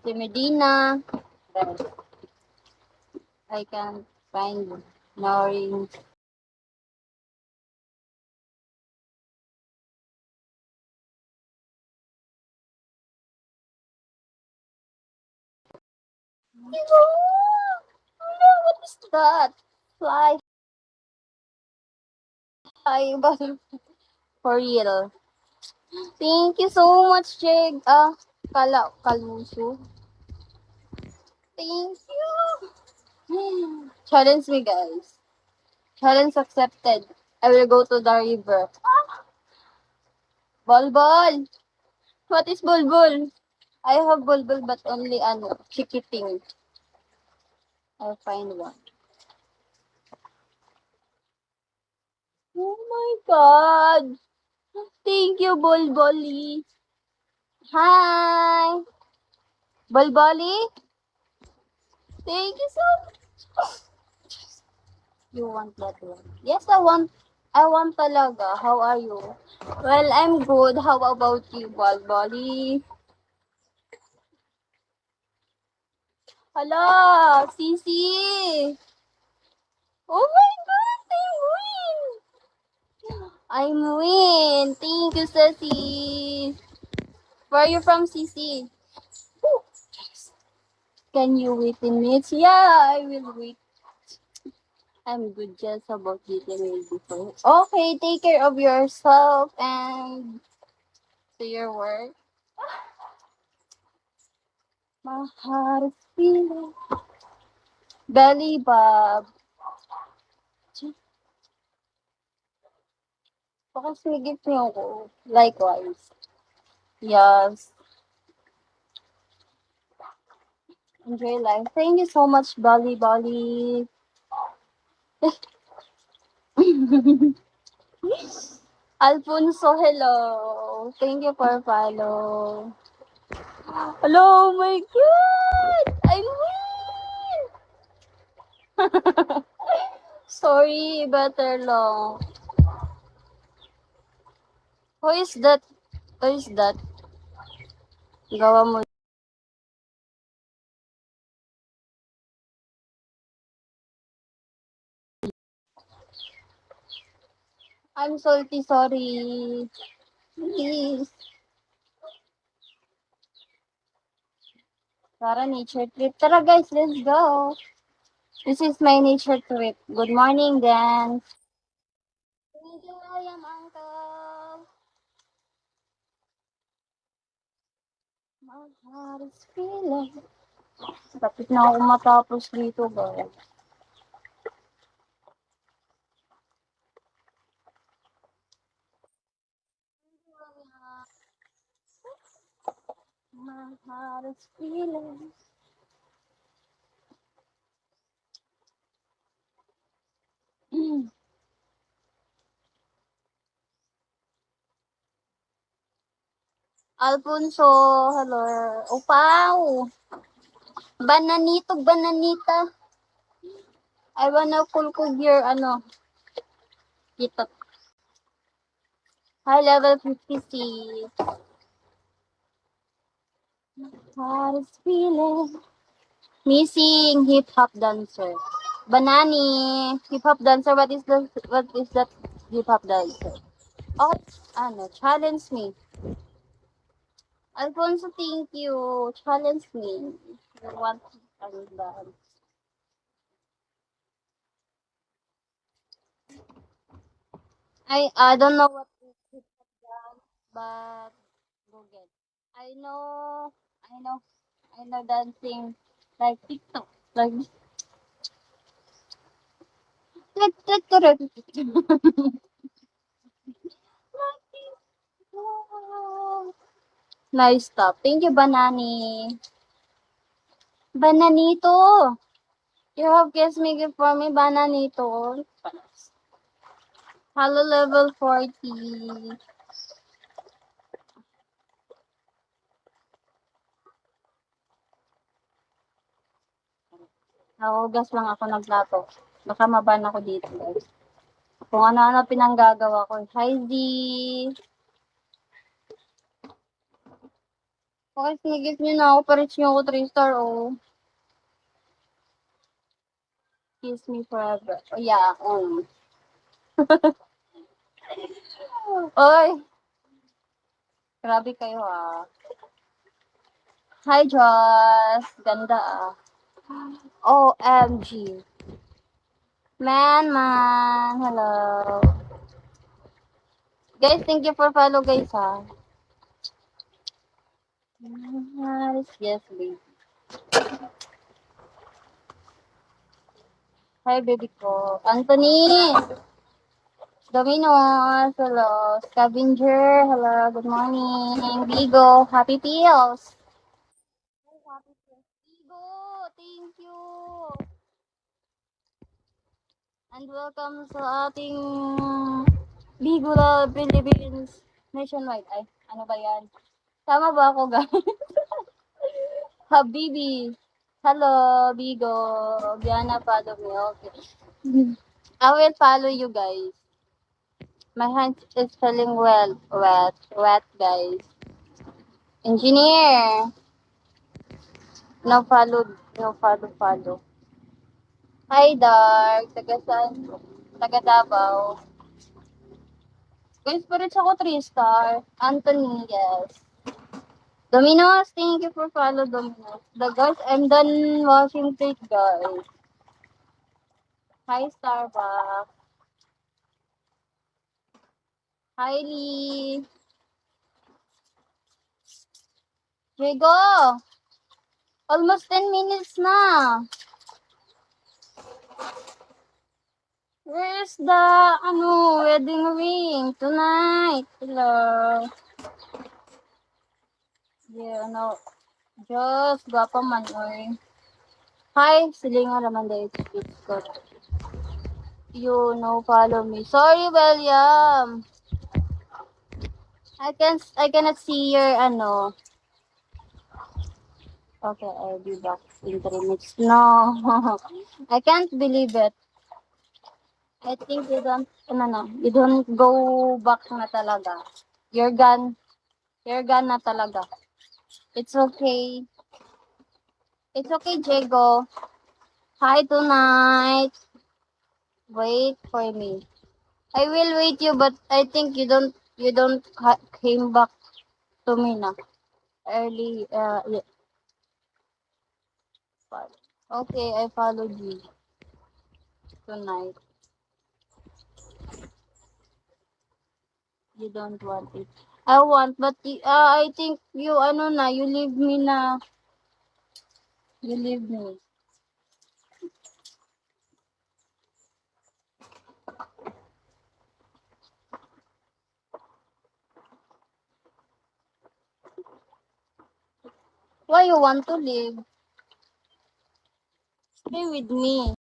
Si Medina. I can't find Noreen. No, what is that? Fly. Fly butterfly. For real. Thank you so much, Jeg. Kaluso. Thank you. Challenge me, guys. Challenge accepted. I will go to the river. Bulbul. What is bulbul? I have bulbul but only chikiting. I'll find one. Oh my god. Thank you, bulbuli. Hi. Bulbuli. Thank you so much. You want that one? Yes, I want. I want talaga. How are you? Well, I'm good. How about you, bulbuli? Hala, Sisi. Oh my god, I'm Win. Thank you, Sisi. Where are you from, Sisi? Can you wait in minutes? Yeah, I will wait. I'm good just about getting ready for. Okay, take care of yourself and to your work. My heart is feeling. Belly Bob. Baka sigip niyo ako. Likewise. Yes. Enjoy life. Thank you so much, Bali Bali. Alfonso, hello. Thank you for follow. Hello, my God! I win! Sorry, better long. Who is that? Who is that? Gawa mo. I'm salty, sorry. Please. Tara, nature trip. Tara, guys, let's go. This is my nature trip. Good morning, Dan. Thank you, William, Uncle. My heart is feeling. Tapos na ako matapos dito, guys. My heart is feeling. Alfonso, hello. Upaw. Bananito, bananita. I wanna kulkog your, kita. High level 56. Heart is feeling. Missing hip hop dancer. Banani, hip hop dancer. What is that hip hop dancer? Oh, challenge me. Alfonso, thank you. Challenge me. I want to dance. I don't know what is hip hop dance, but Google. I know, I know, I know dancing like TikTok, like nice stuff. Thank you, Banani. Bananito. You have guessed me gift for me, Bananito. Hello, level 40. Nakugas lang ako ng plato. Baka maban ako dito, guys. Kung ano-ano pinanggagawa ko. Hi, Z. Okay, sinigip niyo na ako. Pa-reach niyo ako 3 star, oh. Kiss me forever. Oh, yeah. Oy, grabe kayo, ah. Hi, Joss. Ganda, ah. OMG. Man. Hello. Guys, thank you for follow, guys, ha. Yes, baby. Hi, baby ko. Anthony! Dominos, hello. Scavenger, hello. Good morning. Vigo, happy peels. Hi, happy peels. Vigo, thank you. And welcome sa ating Bigula, Philippines nationwide. Ay, ano ba yan? Tama ba ako, guys? Habibi. Hello, Bigo. Diana, follow me. Okay. I will follow you guys. My hand is feeling well. Wet, guys. Engineer. No follow, follow. Hi, Dark. Taga saan? Taga Davao. Guys, parits ako 3 star. Anthony, yes. Domino's, thank you for follow, Domino's. The guys, I'm done washing plate, guys. Hi, Starbucks. Hi, Lee. Diego, almost 10 minutes na. Where's the, wedding ring tonight? Hello. Yeah, no. Diyos, gwapa man, oy. Hi, silingan naman dahil it's good. You know, follow me. Sorry, William. I cannot see your, Okay, I'll be back in 3 minutes. No, I can't believe it. I think you don't go back na talaga. You're gone. You're gone na talaga. It's okay. It's okay, Diego. Hi tonight. Wait for me. I will wait you, but I think you don't came back to me na early. Yeah. Okay, I followed you tonight. You don't want it. I want, but I think you you leave me na. You leave me. Why you want to leave? Stay with me.